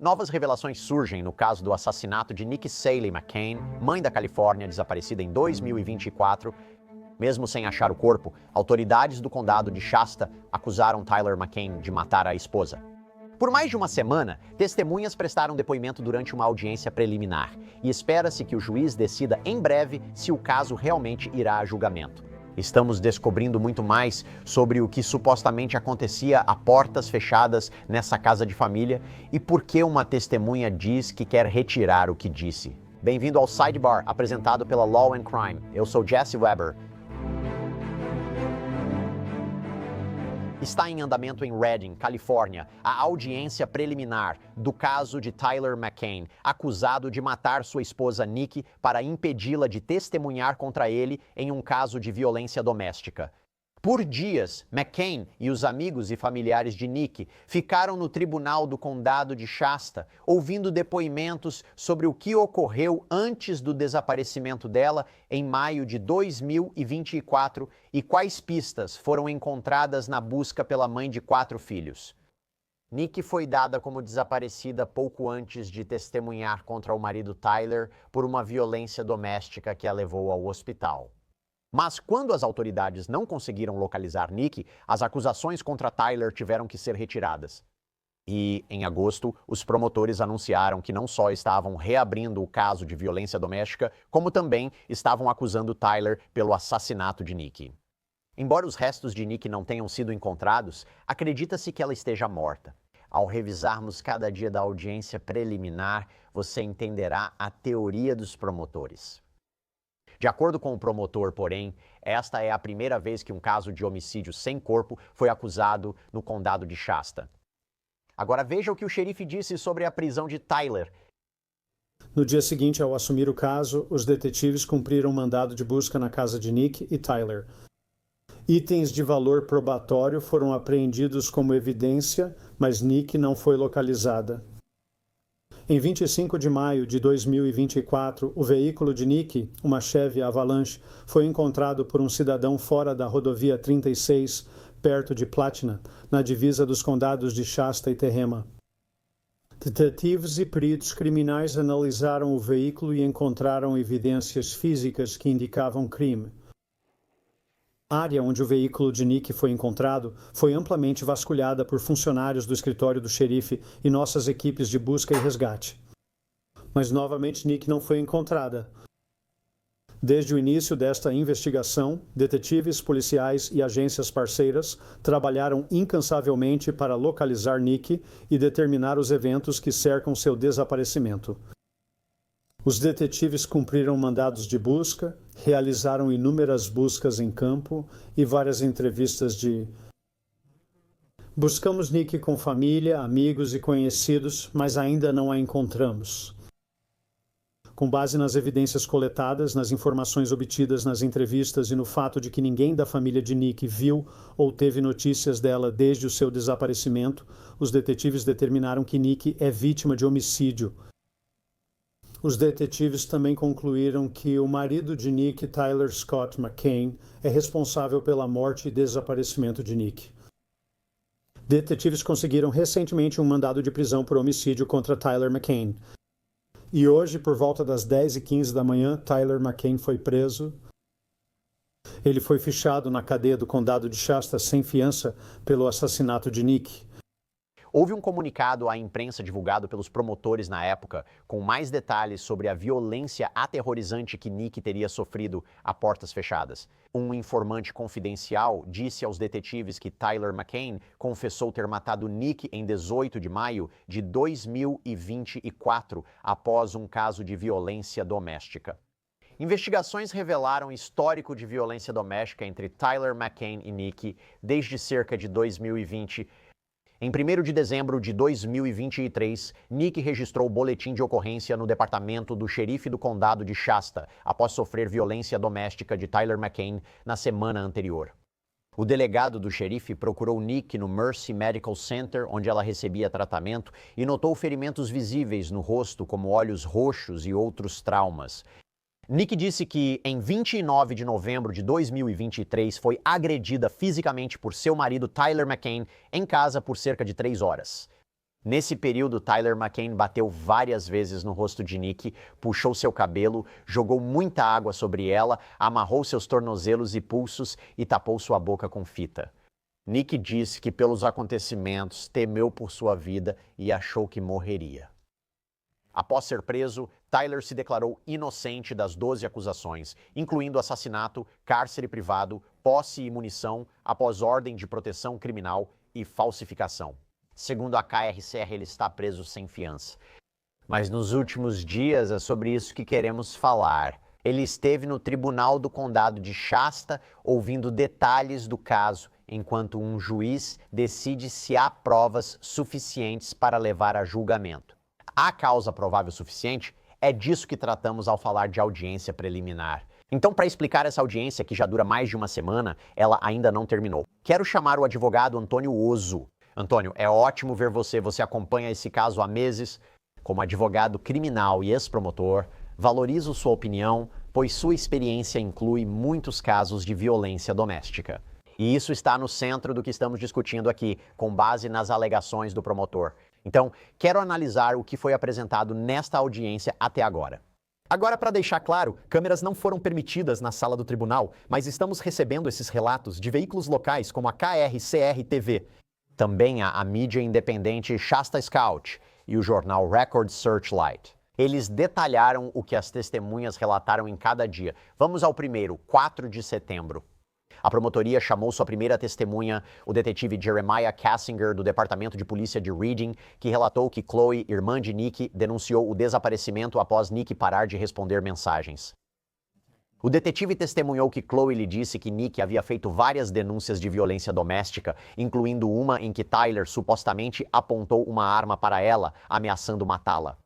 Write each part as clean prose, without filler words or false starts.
Novas revelações surgem no caso do assassinato de Nikki Saley McCain, mãe da Califórnia, desaparecida em 2024. Mesmo sem achar o corpo, autoridades do condado de Shasta acusaram Tyler McCain de matar a esposa. Por mais de uma semana, testemunhas prestaram depoimento durante uma audiência preliminar e espera-se que o juiz decida em breve se o caso realmente irá a julgamento. Estamos descobrindo muito mais sobre o que supostamente acontecia a portas fechadas nessa casa de família e por que uma testemunha diz que quer retirar o que disse. Bem-vindo ao Sidebar, apresentado pela Law and Crime. Eu sou Jesse Weber. Está em andamento em Redding, Califórnia, a audiência preliminar do caso de Tyler McCain, acusado de matar sua esposa Nikki para impedi-la de testemunhar contra ele em um caso de violência doméstica. Por dias, McCain e os amigos e familiares de Nikki ficaram no tribunal do condado de Shasta, ouvindo depoimentos sobre o que ocorreu antes do desaparecimento dela em maio de 2024 e quais pistas foram encontradas na busca pela mãe de 4 filhos. Nikki foi dada como desaparecida pouco antes de testemunhar contra o marido Tyler por uma violência doméstica que a levou ao hospital. Mas quando as autoridades não conseguiram localizar Nikki, as acusações contra Tyler tiveram que ser retiradas. E, em agosto, os promotores anunciaram que não só estavam reabrindo o caso de violência doméstica, como também estavam acusando Tyler pelo assassinato de Nikki. Embora os restos de Nikki não tenham sido encontrados, acredita-se que ela esteja morta. Ao revisarmos cada dia da audiência preliminar, você entenderá a teoria dos promotores. De acordo com o promotor, porém, esta é a primeira vez que um caso de homicídio sem corpo foi acusado no condado de Shasta. Agora veja o que o xerife disse sobre a prisão de Tyler. No dia seguinte ao assumir o caso, os detetives cumpriram mandado de busca na casa de Nick e Tyler. Itens de valor probatório foram apreendidos como evidência, mas Nick não foi localizada. Em 25 de maio de 2024, o veículo de Nikki, uma Chevy Avalanche, foi encontrado por um cidadão fora da rodovia 36, perto de Platina, na divisa dos condados de Shasta e Tehama. Detetives e peritos criminais analisaram o veículo e encontraram evidências físicas que indicavam crime. A área onde o veículo de Nikki foi encontrado foi amplamente vasculhada por funcionários do escritório do xerife e nossas equipes de busca e resgate. Mas novamente Nikki não foi encontrada. Desde o início desta investigação, detetives, policiais e agências parceiras trabalharam incansavelmente para localizar Nikki e determinar os eventos que cercam seu desaparecimento. Os detetives cumpriram mandados de busca, realizaram inúmeras buscas em campo e várias entrevistas de... Buscamos Nikki com família, amigos e conhecidos, mas ainda não a encontramos. Com base nas evidências coletadas, nas informações obtidas nas entrevistas e no fato de que ninguém da família de Nikki viu ou teve notícias dela desde o seu desaparecimento, os detetives determinaram que Nikki é vítima de homicídio. Os detetives também concluíram que o marido de Nick, Tyler Scott McCain, é responsável pela morte e desaparecimento de Nick. Detetives conseguiram recentemente um mandado de prisão por homicídio contra Tyler McCain. E hoje, por volta das 10h15 da manhã, Tyler McCain foi preso. Ele foi fichado na cadeia do condado de Shasta sem fiança pelo assassinato de Nick. Houve um comunicado à imprensa divulgado pelos promotores na época, com mais detalhes sobre a violência aterrorizante que Nikki teria sofrido a portas fechadas. Um informante confidencial disse aos detetives que Tyler McCain confessou ter matado Nikki em 18 de maio de 2024, após um caso de violência doméstica. Investigações revelaram histórico de violência doméstica entre Tyler McCain e Nikki desde cerca de 2020. Em 1º de dezembro de 2023, Nikki registrou boletim de ocorrência no departamento do xerife do condado de Shasta, após sofrer violência doméstica de Tyler McCain na semana anterior. O delegado do xerife procurou Nikki no Mercy Medical Center, onde ela recebia tratamento, e notou ferimentos visíveis no rosto, como olhos roxos e outros traumas. Nikki disse que, em 29 de novembro de 2023, foi agredida fisicamente por seu marido Tyler McCain em casa por cerca de 3 horas. Nesse período, Tyler McCain bateu várias vezes no rosto de Nick, puxou seu cabelo, jogou muita água sobre ela, amarrou seus tornozelos e pulsos e tapou sua boca com fita. Nick disse que pelos acontecimentos temeu por sua vida e achou que morreria. Após ser preso, Tyler se declarou inocente das 12 acusações, incluindo assassinato, cárcere privado, posse e munição após ordem de proteção criminal e falsificação. Segundo a KRCR, ele está preso sem fiança. Mas nos últimos dias é sobre isso que queremos falar. Ele esteve no Tribunal do Condado de Shasta ouvindo detalhes do caso, enquanto um juiz decide se há provas suficientes para levar a julgamento. Há causa provável suficiente? É disso que tratamos ao falar de audiência preliminar. Então, para explicar essa audiência, que já dura mais de uma semana, ela ainda não terminou. Quero chamar o advogado Antônio Ozo. Antônio, é ótimo ver você. Você acompanha esse caso há meses. Como advogado criminal e ex-promotor, valorizo sua opinião, pois sua experiência inclui muitos casos de violência doméstica. E isso está no centro do que estamos discutindo aqui, com base nas alegações do promotor. Então, quero analisar o que foi apresentado nesta audiência até agora. Agora, para deixar claro, câmeras não foram permitidas na sala do tribunal, mas estamos recebendo esses relatos de veículos locais como a KRCR-TV. Também a mídia independente Shasta Scout e o jornal Record Searchlight. Eles detalharam o que as testemunhas relataram em cada dia. Vamos ao primeiro, 4 de setembro. A promotoria chamou sua primeira testemunha, o detetive Jeremiah Cassinger, do Departamento de Polícia de Reading, que relatou que Chloe, irmã de Nick, denunciou o desaparecimento após Nick parar de responder mensagens. O detetive testemunhou que Chloe lhe disse que Nick havia feito várias denúncias de violência doméstica, incluindo uma em que Tyler supostamente apontou uma arma para ela, ameaçando matá-la.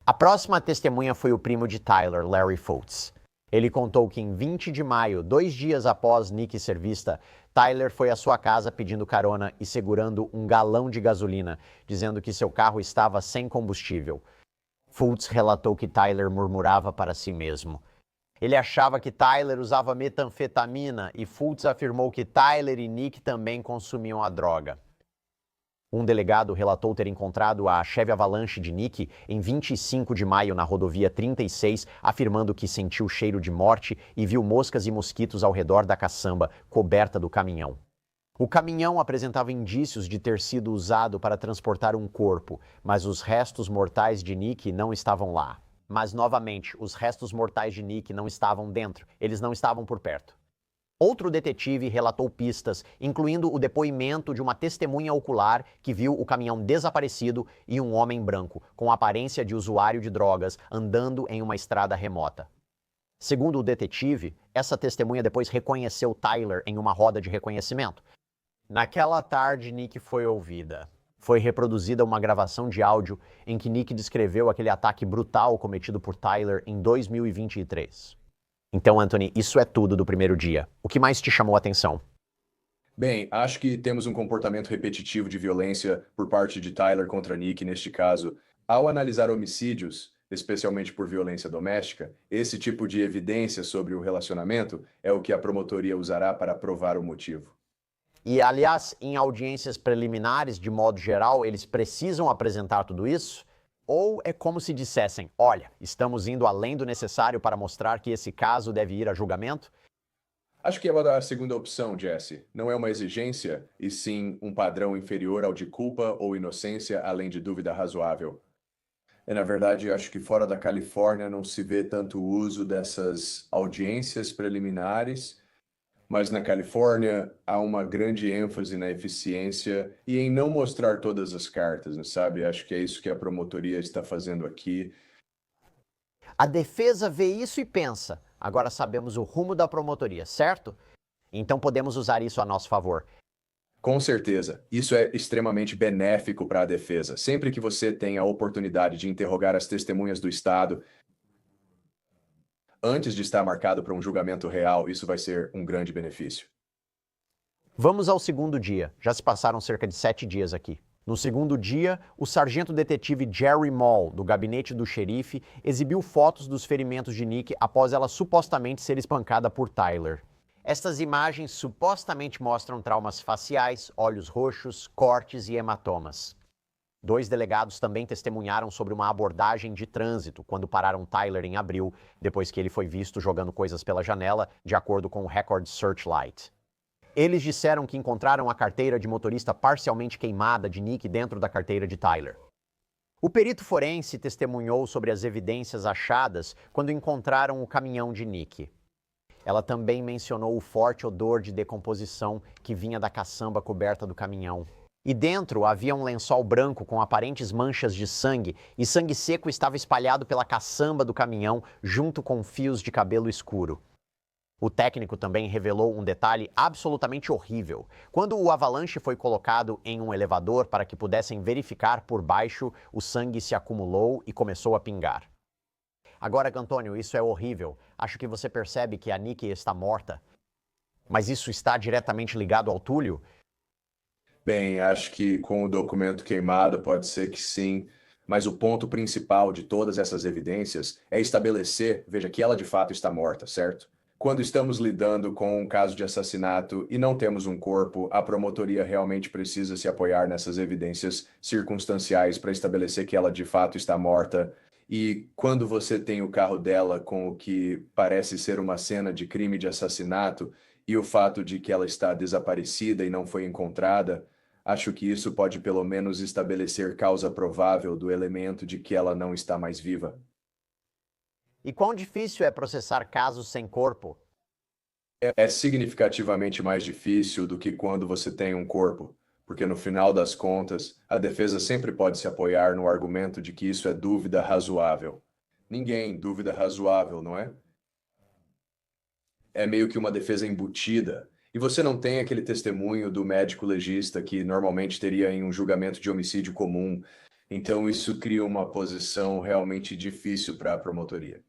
A próxima testemunha foi o primo de Tyler, Larry Fultz. Ele contou que em 20 de maio, 2 dias após Nick ser vista, Tyler foi à sua casa pedindo carona e segurando um galão de gasolina, dizendo que seu carro estava sem combustível. Fultz relatou que Tyler murmurava para si mesmo. Ele achava que Tyler usava metanfetamina e Fultz afirmou que Tyler e Nick também consumiam a droga. Um delegado relatou ter encontrado a Chevy Avalanche de Nick em 25 de maio na rodovia 36, afirmando que sentiu cheiro de morte e viu moscas e mosquitos ao redor da caçamba, coberta do caminhão. O caminhão apresentava indícios de ter sido usado para transportar um corpo, mas os restos mortais de Nick não estavam lá. Mas, novamente, os restos mortais de Nick não estavam dentro, eles não estavam por perto. Outro detetive relatou pistas, incluindo o depoimento de uma testemunha ocular que viu o caminhão desaparecido e um homem branco, com aparência de usuário de drogas, andando em uma estrada remota. Segundo o detetive, essa testemunha depois reconheceu Tyler em uma roda de reconhecimento. Naquela tarde, Nick foi ouvida. Foi reproduzida uma gravação de áudio em que Nick descreveu aquele ataque brutal cometido por Tyler em 2023. Então, Anthony, isso é tudo do primeiro dia. O que mais te chamou a atenção? Bem, acho que temos um comportamento repetitivo de violência por parte de Tyler contra Nick neste caso. Ao analisar homicídios, especialmente por violência doméstica, esse tipo de evidência sobre o relacionamento é o que a promotoria usará para provar o motivo. E, aliás, em audiências preliminares, de modo geral, eles precisam apresentar tudo isso? Ou é como se dissessem, olha, estamos indo além do necessário para mostrar que esse caso deve ir a julgamento? Acho que é a segunda opção, Jesse. Não é uma exigência, e sim um padrão inferior ao de culpa ou inocência, além de dúvida razoável. Na verdade, acho que fora da Califórnia não se vê tanto o uso dessas audiências preliminares, mas na Califórnia há uma grande ênfase na eficiência e em não mostrar todas as cartas, sabe? Acho que é isso que a promotoria está fazendo aqui. A defesa vê isso e pensa, agora sabemos o rumo da promotoria, certo? Então podemos usar isso a nosso favor. Com certeza, isso é extremamente benéfico para a defesa. Sempre que você tem a oportunidade de interrogar as testemunhas do Estado, antes de estar marcado para um julgamento real, isso vai ser um grande benefício. Vamos ao segundo dia. Já se passaram cerca de 7 dias aqui. No segundo dia, o sargento detetive Jerry Moll, do gabinete do xerife, exibiu fotos dos ferimentos de Nick após ela supostamente ser espancada por Tyler. Estas imagens supostamente mostram traumas faciais, olhos roxos, cortes e hematomas. 2 delegados também testemunharam sobre uma abordagem de trânsito quando pararam Tyler em abril, depois que ele foi visto jogando coisas pela janela, de acordo com o Record Searchlight. Eles disseram que encontraram a carteira de motorista parcialmente queimada de Nick dentro da carteira de Tyler. O perito forense testemunhou sobre as evidências achadas quando encontraram o caminhão de Nick. Ela também mencionou o forte odor de decomposição que vinha da caçamba coberta do caminhão. E dentro havia um lençol branco com aparentes manchas de sangue, e sangue seco estava espalhado pela caçamba do caminhão, junto com fios de cabelo escuro. O técnico também revelou um detalhe absolutamente horrível. Quando o Avalanche foi colocado em um elevador para que pudessem verificar por baixo, o sangue se acumulou e começou a pingar. Agora, Antônio, isso é horrível. Acho que você percebe que a Nick está morta. Mas isso está diretamente ligado ao Túlio? Bem, acho que com o documento queimado pode ser que sim, mas o ponto principal de todas essas evidências é estabelecer, veja, que ela de fato está morta, certo? Quando estamos lidando com um caso de assassinato e não temos um corpo, a promotoria realmente precisa se apoiar nessas evidências circunstanciais para estabelecer que ela de fato está morta. E quando você tem o carro dela com o que parece ser uma cena de crime de assassinato e o fato de que ela está desaparecida e não foi encontrada, acho que isso pode pelo menos estabelecer causa provável do elemento de que ela não está mais viva. E quão difícil é processar casos sem corpo? É significativamente mais difícil do que quando você tem um corpo, porque no final das contas, a defesa sempre pode se apoiar no argumento de que isso é dúvida razoável. Ninguém dúvida razoável, não é? É meio que uma defesa embutida. E você não tem aquele testemunho do médico legista que normalmente teria em um julgamento de homicídio comum. Então isso cria uma posição realmente difícil para a promotoria.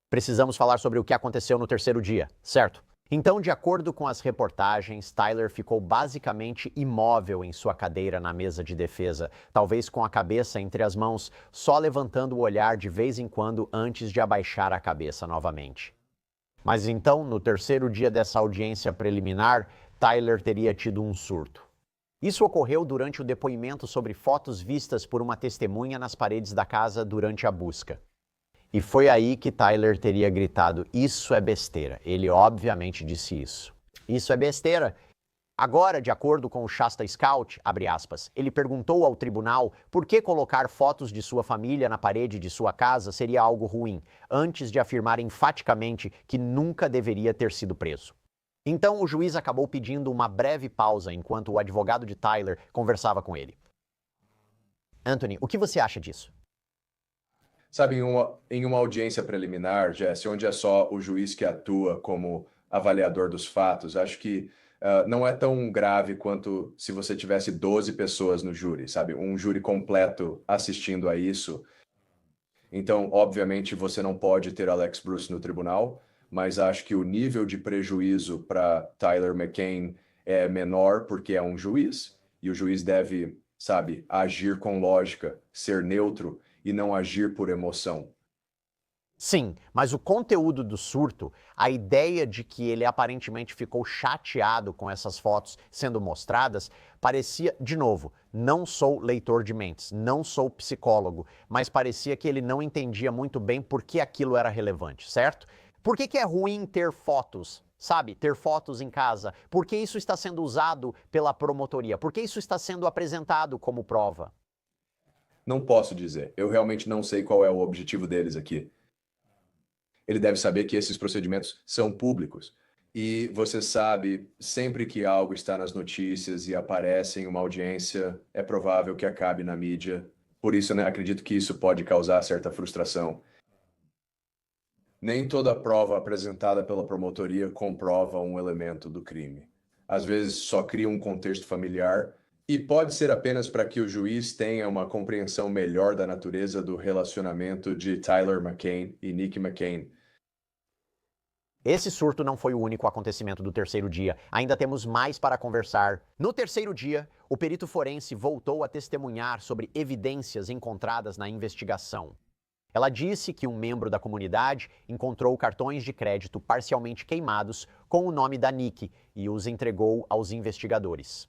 Precisamos falar sobre o que aconteceu no terceiro dia, certo? Então, de acordo com as reportagens, Tyler ficou basicamente imóvel em sua cadeira na mesa de defesa, talvez com a cabeça entre as mãos, só levantando o olhar de vez em quando antes de abaixar a cabeça novamente. Mas então, no terceiro dia dessa audiência preliminar, Tyler teria tido um surto. Isso ocorreu durante o depoimento sobre fotos vistas por uma testemunha nas paredes da casa durante a busca. E foi aí que Tyler teria gritado: "Isso é besteira." Ele obviamente disse isso. "Isso é besteira." Agora, de acordo com o Shasta Scout, abre aspas, ele perguntou ao tribunal por que colocar fotos de sua família na parede de sua casa seria algo ruim, antes de afirmar enfaticamente que nunca deveria ter sido preso. Então o juiz acabou pedindo uma breve pausa enquanto o advogado de Tyler conversava com ele. Anthony, o que você acha disso? Sabe, em uma audiência preliminar, Jesse, onde é só o juiz que atua como avaliador dos fatos, acho que não é tão grave quanto se você tivesse 12 pessoas no júri, sabe? Um júri completo assistindo a isso. Então, obviamente, você não pode ter Alex Bruce no tribunal, mas acho que o nível de prejuízo para Tyler McCain é menor porque é um juiz, e o juiz deve, sabe, agir com lógica, ser neutro e não agir por emoção. Sim, mas o conteúdo do surto, a ideia de que ele aparentemente ficou chateado com essas fotos sendo mostradas, parecia, de novo, não sou leitor de mentes, não sou psicólogo, mas parecia que ele não entendia muito bem por que aquilo era relevante, certo? Por que é ruim ter fotos? Sabe, ter fotos em casa? Por que isso está sendo usado pela promotoria? Por que isso está sendo apresentado como prova? Não posso dizer. Eu realmente não sei qual é o objetivo deles aqui. Ele deve saber que esses procedimentos são públicos. E você sabe, sempre que algo está nas notícias e aparece em uma audiência, é provável que acabe na mídia. Por isso, né, acredito que isso pode causar certa frustração. Nem toda prova apresentada pela promotoria comprova um elemento do crime. Às vezes só cria um contexto familiar e pode ser apenas para que o juiz tenha uma compreensão melhor da natureza do relacionamento de Tyler McCain e Nick McCain. Esse surto não foi o único acontecimento do terceiro dia. Ainda temos mais para conversar. No terceiro dia, o perito forense voltou a testemunhar sobre evidências encontradas na investigação. Ela disse que um membro da comunidade encontrou cartões de crédito parcialmente queimados com o nome da Nick e os entregou aos investigadores.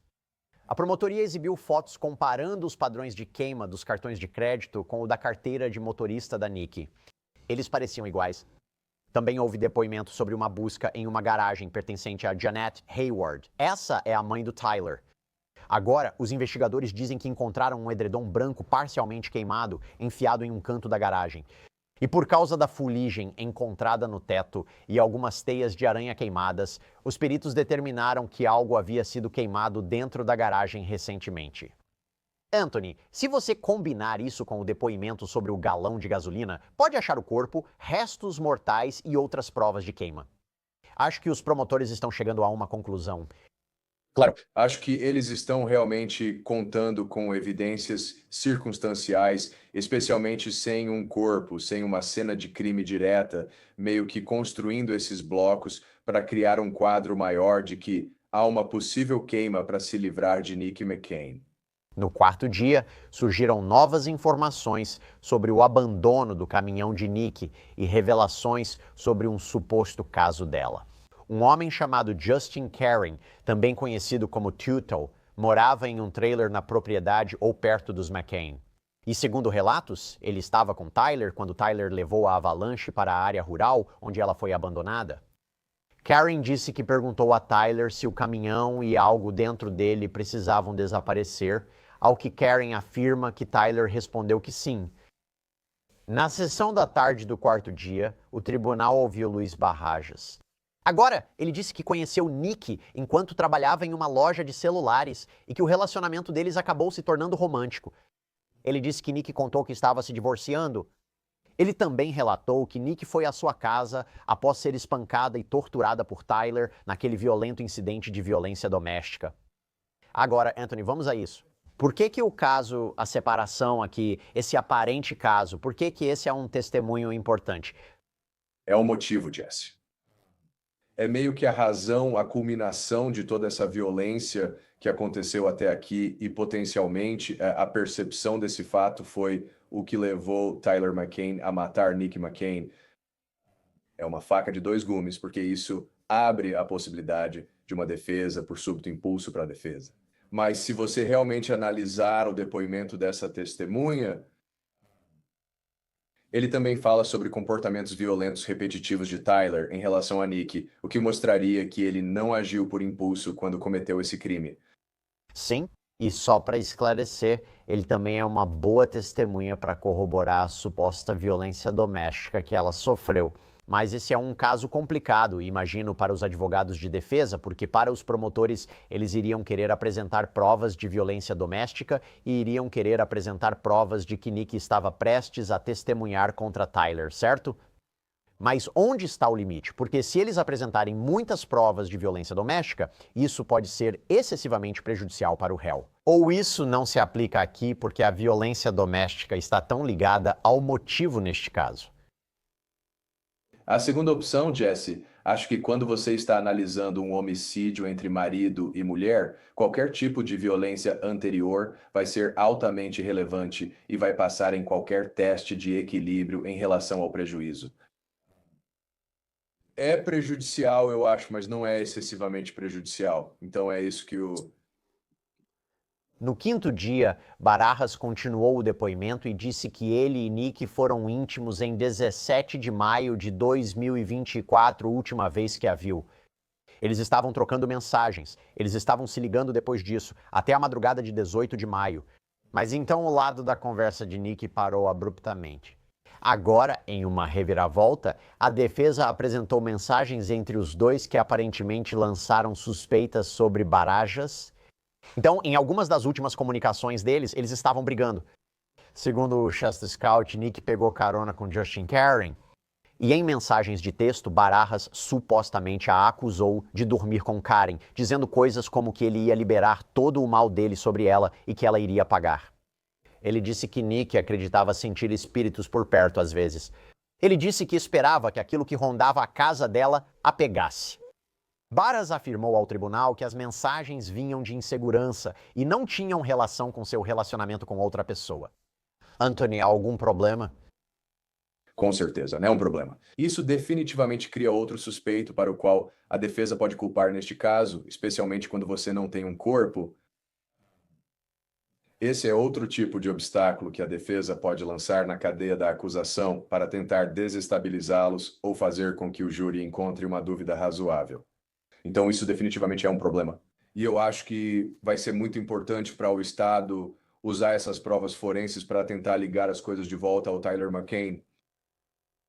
A promotoria exibiu fotos comparando os padrões de queima dos cartões de crédito com o da carteira de motorista da Nikki. Eles pareciam iguais. Também houve depoimento sobre uma busca em uma garagem pertencente a Janet Hayward. Essa é a mãe do Tyler. Agora, os investigadores dizem que encontraram um edredom branco parcialmente queimado enfiado em um canto da garagem. E por causa da fuligem encontrada no teto e algumas teias de aranha queimadas, os peritos determinaram que algo havia sido queimado dentro da garagem recentemente. Anthony, se você combinar isso com o depoimento sobre o galão de gasolina, pode achar o corpo, restos mortais e outras provas de queima. Acho que os promotores estão chegando a uma conclusão. Claro, acho que eles estão realmente contando com evidências circunstanciais, especialmente sem um corpo, sem uma cena de crime direta, meio que construindo esses blocos para criar um quadro maior de que há uma possível queima para se livrar de Nikki McCain. No quarto dia, surgiram novas informações sobre o abandono do caminhão de Nikki e revelações sobre um suposto caso dela. Um homem chamado Justin Caring, também conhecido como Teutul, morava em um trailer na propriedade ou perto dos McCain. E segundo relatos, ele estava com Tyler quando Tyler levou a avalanche para a área rural onde ela foi abandonada. Caring disse que perguntou a Tyler se o caminhão e algo dentro dele precisavam desaparecer, ao que Caring afirma que Tyler respondeu que sim. Na sessão da tarde do quarto dia, o tribunal ouviu Luiz Barrajas. Agora, ele disse que conheceu Nikki enquanto trabalhava em uma loja de celulares e que o relacionamento deles acabou se tornando romântico. Ele disse que Nikki contou que estava se divorciando. Ele também relatou que Nikki foi à sua casa após ser espancada e torturada por Tyler naquele violento incidente de violência doméstica. Agora, Anthony, vamos a isso. Por que o caso, a separação aqui, esse aparente caso, por que esse é um testemunho importante? É o motivo, Jesse. É meio que a razão, a culminação de toda essa violência que aconteceu até aqui e potencialmente a percepção desse fato foi o que levou Tyler McCain a matar Nikki McCain. É uma faca de dois gumes, porque isso abre a possibilidade de uma defesa por súbito impulso para a defesa. Mas se você realmente analisar o depoimento dessa testemunha, ele também fala sobre comportamentos violentos repetitivos de Tyler em relação a Nikki, o que mostraria que ele não agiu por impulso quando cometeu esse crime. Sim, e só para esclarecer, ele também é uma boa testemunha para corroborar a suposta violência doméstica que ela sofreu. Mas esse é um caso complicado, imagino, para os advogados de defesa, porque para os promotores eles iriam querer apresentar provas de violência doméstica e iriam querer apresentar provas de que Nikki estava prestes a testemunhar contra Tyler, certo? Mas onde está o limite? Porque se eles apresentarem muitas provas de violência doméstica, isso pode ser excessivamente prejudicial para o réu. Ou isso não se aplica aqui porque a violência doméstica está tão ligada ao motivo neste caso? A segunda opção, Jesse, acho que quando você está analisando um homicídio entre marido e mulher, qualquer tipo de violência anterior vai ser altamente relevante e vai passar em qualquer teste de equilíbrio em relação ao prejuízo. É prejudicial, eu acho, mas não é excessivamente prejudicial. Então é isso que o... No quinto dia, Barajas continuou o depoimento e disse que ele e Nikki foram íntimos em 17 de maio de 2024, última vez que a viu. Eles estavam trocando mensagens, eles estavam se ligando depois disso, até a madrugada de 18 de maio. Mas então o lado da conversa de Nikki parou abruptamente. Agora, em uma reviravolta, a defesa apresentou mensagens entre os dois que aparentemente lançaram suspeitas sobre Barajas. Então, em algumas das últimas comunicações deles, eles estavam brigando. Segundo o Shasta Scout, Nick pegou carona com Justin Caring. E em mensagens de texto, Barajas supostamente a acusou de dormir com Karen, dizendo coisas como que ele ia liberar todo o mal dele sobre ela e que ela iria pagar. Ele disse que Nick acreditava sentir espíritos por perto às vezes. Ele disse que esperava que aquilo que rondava a casa dela a pegasse. Baras afirmou ao tribunal que as mensagens vinham de insegurança e não tinham relação com seu relacionamento com outra pessoa. Anthony, algum problema? Com certeza, não é um problema. Isso definitivamente cria outro suspeito para o qual a defesa pode culpar neste caso, especialmente quando você não tem um corpo. Esse é outro tipo de obstáculo que a defesa pode lançar na cadeia da acusação para tentar desestabilizá-los ou fazer com que o júri encontre uma dúvida razoável. Então, isso definitivamente é um problema. E eu acho que vai ser muito importante para o Estado usar essas provas forenses para tentar ligar as coisas de volta ao Tyler McCain.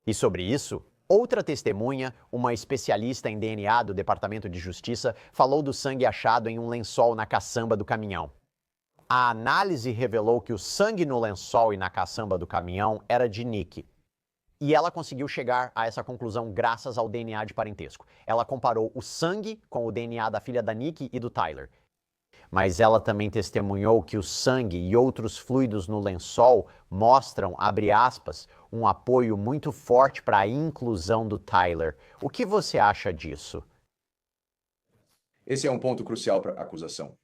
E sobre isso, outra testemunha, uma especialista em DNA do Departamento de Justiça, falou do sangue achado em um lençol na caçamba do caminhão. A análise revelou que o sangue no lençol e na caçamba do caminhão era de Nick. E ela conseguiu chegar a essa conclusão graças ao DNA de parentesco. Ela comparou o sangue com o DNA da filha da Nick e do Tyler. Mas ela também testemunhou que o sangue e outros fluidos no lençol mostram, abre aspas, um apoio muito forte para a inclusão do Tyler. O que você acha disso? Esse é um ponto crucial para a acusação.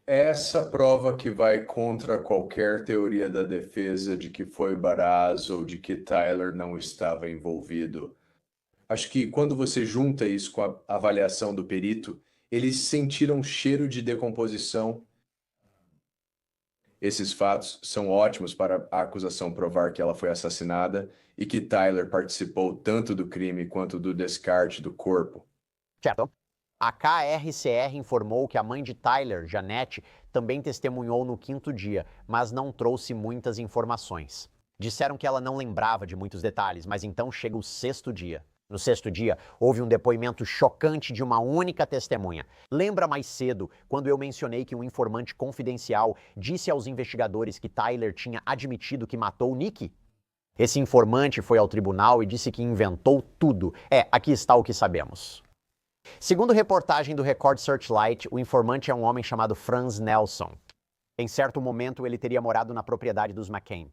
Essa prova que vai contra qualquer teoria da defesa de que foi Baraz ou de que Tyler não estava envolvido. Acho que quando você junta isso com a avaliação do perito, eles sentiram cheiro de decomposição. Esses fatos são ótimos para a acusação provar que ela foi assassinada e que Tyler participou tanto do crime quanto do descarte do corpo. Certo. A KRCR informou que a mãe de Tyler, Janete, também testemunhou no quinto dia, mas não trouxe muitas informações. Disseram que ela não lembrava de muitos detalhes, mas então chega o sexto dia. No sexto dia, houve um depoimento chocante de uma única testemunha. Lembra mais cedo, quando eu mencionei que um informante confidencial disse aos investigadores que Tyler tinha admitido que matou Nick? Esse informante foi ao tribunal e disse que inventou tudo. Aqui está o que sabemos. Segundo reportagem do Record Searchlight, o informante é um homem chamado Franz Nelson. Em certo momento, ele teria morado na propriedade dos McCain.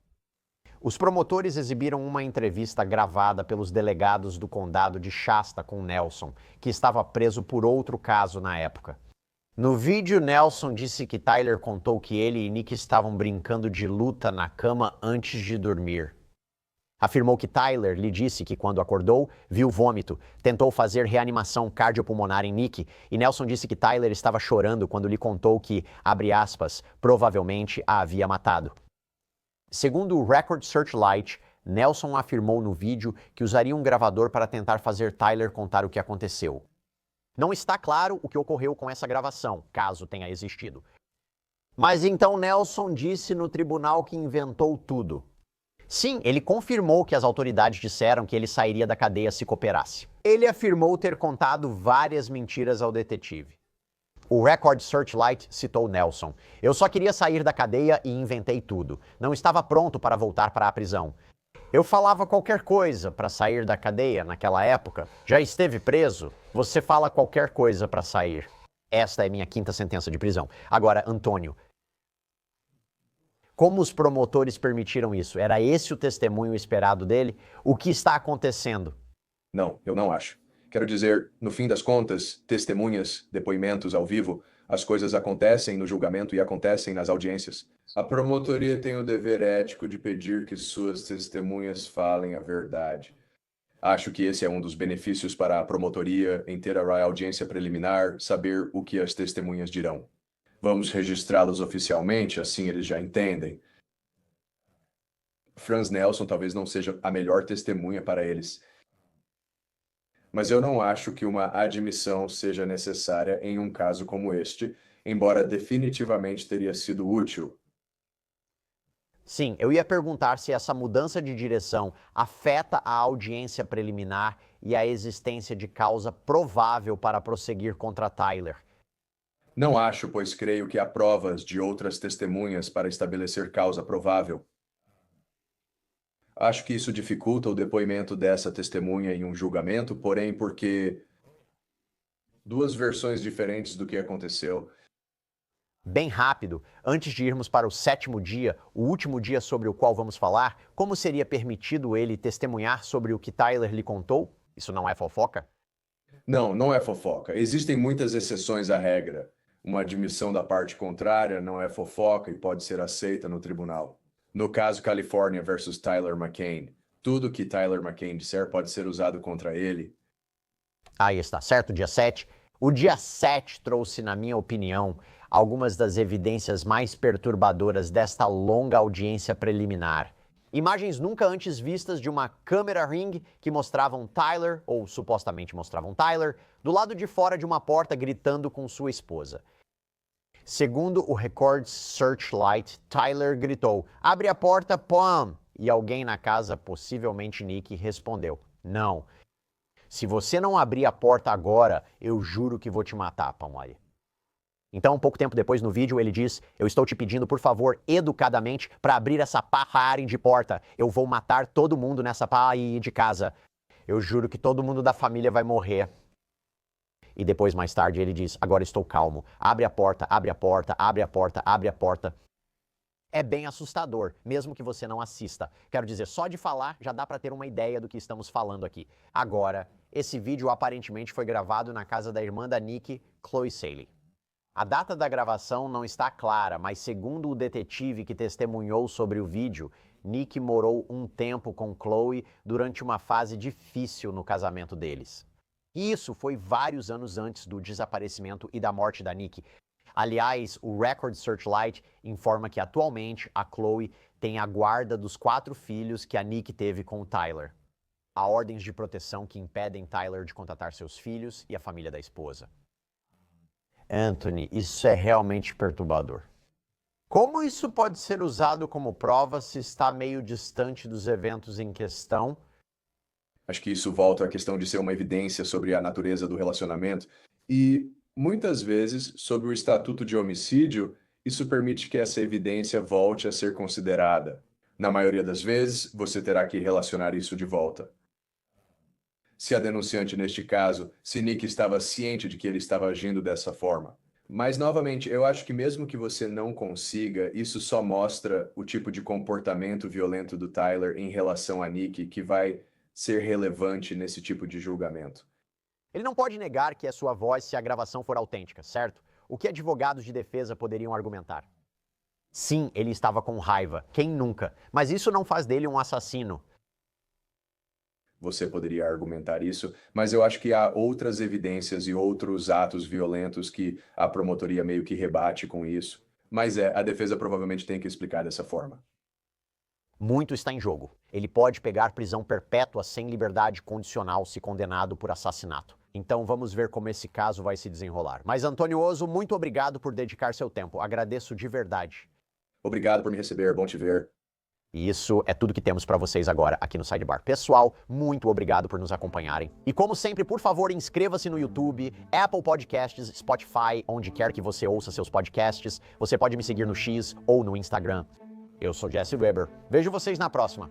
Os promotores exibiram uma entrevista gravada pelos delegados do condado de Shasta com Nelson, que estava preso por outro caso na época. No vídeo, Nelson disse que Tyler contou que ele e Nick estavam brincando de luta na cama antes de dormir. Afirmou que Tyler lhe disse que quando acordou, viu vômito, tentou fazer reanimação cardiopulmonar em Nick, e Nelson disse que Tyler estava chorando quando lhe contou que, abre aspas, provavelmente a havia matado. Segundo o Record Searchlight, Nelson afirmou no vídeo que usaria um gravador para tentar fazer Tyler contar o que aconteceu. Não está claro o que ocorreu com essa gravação, caso tenha existido. Mas então Nelson disse no tribunal que inventou tudo. Sim, ele confirmou que as autoridades disseram que ele sairia da cadeia se cooperasse. Ele afirmou ter contado várias mentiras ao detetive. O Record Searchlight citou Nelson. Eu só queria sair da cadeia e inventei tudo. Não estava pronto para voltar para a prisão. Eu falava qualquer coisa para sair da cadeia naquela época. Já esteve preso? Você fala qualquer coisa para sair. Esta é minha quinta sentença de prisão. Agora, Antônio, como os promotores permitiram isso? Era esse o testemunho esperado dele? O que está acontecendo? Não, eu não acho. Quero dizer, no fim das contas, testemunhas, depoimentos ao vivo, as coisas acontecem no julgamento e acontecem nas audiências. A promotoria tem o dever ético de pedir que suas testemunhas falem a verdade. Acho que esse é um dos benefícios para a promotoria em ter a audiência preliminar, saber o que as testemunhas dirão. Vamos registrá-los oficialmente, assim eles já entendem. Franz Nelson talvez não seja a melhor testemunha para eles. Mas eu não acho que uma admissão seja necessária em um caso como este, embora definitivamente teria sido útil. Sim, eu ia perguntar se essa mudança de direção afeta a audiência preliminar e a existência de causa provável para prosseguir contra Tyler. Não acho, pois creio que há provas de outras testemunhas para estabelecer causa provável. Acho que isso dificulta o depoimento dessa testemunha em um julgamento, porém porque duas versões diferentes do que aconteceu. Bem rápido, antes de irmos para o sétimo dia, o último dia sobre o qual vamos falar, como seria permitido ele testemunhar sobre o que Tyler lhe contou? Isso não é fofoca? Não, não é fofoca. Existem muitas exceções à regra. Uma admissão da parte contrária não é fofoca e pode ser aceita no tribunal. No caso California versus Tyler McCain, tudo que Tyler McCain disser pode ser usado contra ele. Aí está, certo? Dia 7. O dia 7 trouxe, na minha opinião, algumas das evidências mais perturbadoras desta longa audiência preliminar. Imagens nunca antes vistas de uma câmera ring que mostravam Tyler, ou supostamente mostravam Tyler, do lado de fora de uma porta gritando com sua esposa. Segundo o Record Searchlight, Tyler gritou, "Abre a porta, Pam!" E alguém na casa, possivelmente Nick, respondeu, "Não. Se você não abrir a porta agora, eu juro que vou te matar, Palmore." Então, pouco tempo depois no vídeo, ele diz, "Eu estou te pedindo, por favor, educadamente, para abrir essa parra de porta. Eu vou matar todo mundo nessa parra de casa. Eu juro que todo mundo da família vai morrer." E depois, mais tarde, ele diz, "Agora estou calmo. Abre a porta, abre a porta, abre a porta, abre a porta." É bem assustador, mesmo que você não assista. Quero dizer, só de falar já dá para ter uma ideia do que estamos falando aqui. Agora, esse vídeo aparentemente foi gravado na casa da irmã da Nick, Chloe Saley. A data da gravação não está clara, mas segundo o detetive que testemunhou sobre o vídeo, Nick morou um tempo com Chloe durante uma fase difícil no casamento deles. E isso foi vários anos antes do desaparecimento e da morte da Nick. Aliás, o Record Searchlight informa que atualmente a Chloe tem a guarda dos 4 filhos que a Nick teve com o Tyler. Há ordens de proteção que impedem Tyler de contatar seus filhos e a família da esposa. Anthony, isso é realmente perturbador. Como isso pode ser usado como prova se está meio distante dos eventos em questão? Acho que isso volta à questão de ser uma evidência sobre a natureza do relacionamento e, muitas vezes, sobre o estatuto de homicídio, isso permite que essa evidência volte a ser considerada. Na maioria das vezes, você terá que relacionar isso de volta. Se a denunciante, neste caso, se Nick estava ciente de que ele estava agindo dessa forma. Mas, novamente, eu acho que mesmo que você não consiga, isso só mostra o tipo de comportamento violento do Tyler em relação a Nick que vai ser relevante nesse tipo de julgamento. Ele não pode negar que é sua voz se a gravação for autêntica, certo? O que advogados de defesa poderiam argumentar? Sim, ele estava com raiva. Quem nunca? Mas isso não faz dele um assassino. Você poderia argumentar isso, mas eu acho que há outras evidências e outros atos violentos que a promotoria meio que rebate com isso. Mas a defesa provavelmente tem que explicar dessa forma. Muito está em jogo. Ele pode pegar prisão perpétua sem liberdade condicional se condenado por assassinato. Então vamos ver como esse caso vai se desenrolar. Mas Antônio Oso, muito obrigado por dedicar seu tempo. Agradeço de verdade. Obrigado por me receber, bom te ver. E isso é tudo que temos para vocês agora aqui no Sidebar. Pessoal, muito obrigado por nos acompanharem. E como sempre, por favor, inscreva-se no YouTube, Apple Podcasts, Spotify, onde quer que você ouça seus podcasts. Você pode me seguir no X ou no Instagram. Eu sou Jesse Weber. Vejo vocês na próxima.